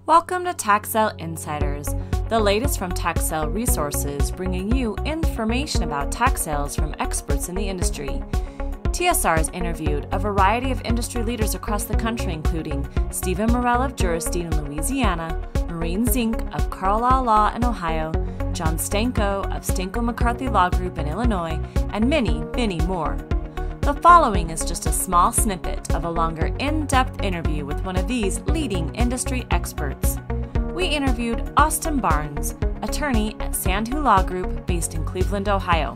Welcome to Tax Sale Insiders, the latest from Tax Sale Resources, bringing you information about tax sales from experts in the industry. TSR has interviewed a variety of industry leaders across the country, including Stephen Morell of Juristine in Louisiana, Maureen Zink of Carlisle Law in Ohio, John Stanko of Stanko McCarthy Law Group in Illinois, and many, many more. The following is just a small snippet of a longer, in-depth interview with one of these leading industry experts. We interviewed Austin Barnes, attorney at Sandhu Law Group based in Cleveland, Ohio.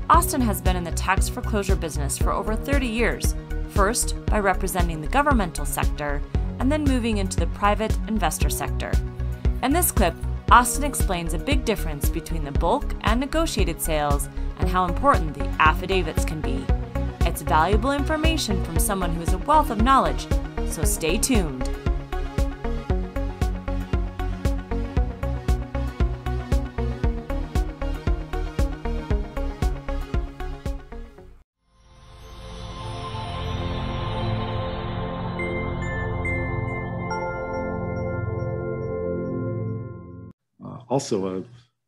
Austin has been in the tax foreclosure business for over 30 years, first by representing the governmental sector and then moving into the private investor sector. In this clip, Austin explains a big difference between the bulk and negotiated sales and how important the affidavits can be. It's valuable information from someone who is a wealth of knowledge, so stay tuned. Also,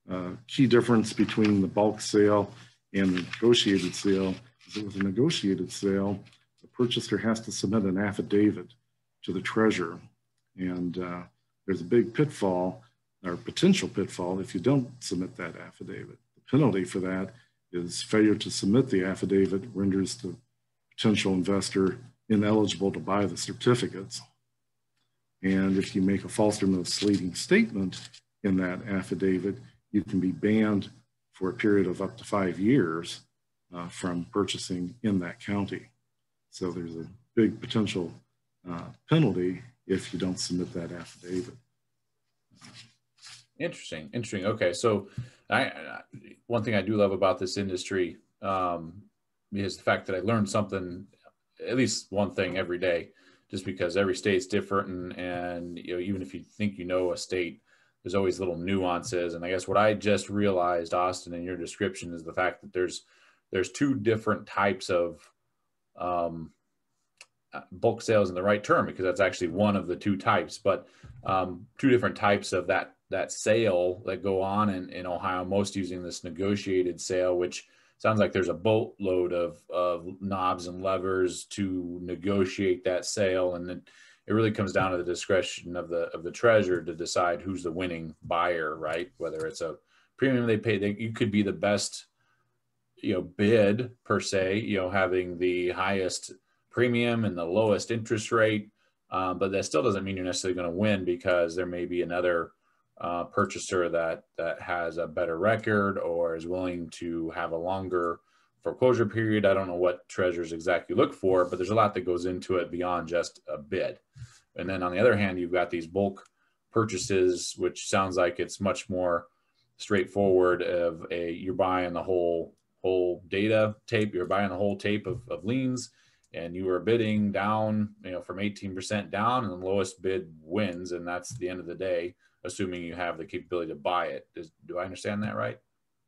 a key difference between the bulk sale and the negotiated sale is that with a negotiated sale, the purchaser has to submit an affidavit to the treasurer. And there's a big pitfall, or potential pitfall, if you don't submit that affidavit. The penalty for that is failure to submit the affidavit renders the potential investor ineligible to buy the certificates. And if you make a false or misleading statement in that affidavit, you can be banned for a period of up to 5 years from purchasing in that county. So there's a big potential penalty if you don't submit that affidavit. Interesting. Okay, so one thing I do love about this industry is the fact that I learn something, at least one thing every day, just because every state's different, and you know, even if you think you know a state, there's always little nuances. And I guess what I just realized, Austin, in your description is the fact that there's two different types of bulk sales in the right term, because that's actually one of the two types, but two different types of that sale that go on in Ohio, most using this negotiated sale, which sounds like there's a boatload of knobs and levers to negotiate that sale. And then it really comes down to the discretion of the treasurer to decide who's the winning buyer, right? Whether it's a premium they pay, you could be the best, bid per se, having the highest premium and the lowest interest rate. But that still doesn't mean you're necessarily going to win, because there may be another purchaser that has a better record or is willing to have a longer foreclosure period. I don't know what treasurers exactly look for, but there's a lot that goes into it beyond just a bid. And then on the other hand, you've got these bulk purchases, which sounds like it's much more straightforward you're buying the whole data tape, you're buying the whole tape of liens, and you are bidding down, from 18% down, and the lowest bid wins. And that's the end of the day, assuming you have the capability to buy it. Do I understand that right?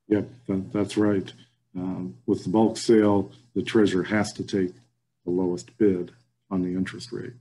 Yep, that's right. With the bulk sale, the treasurer has to take the lowest bid on the interest rate.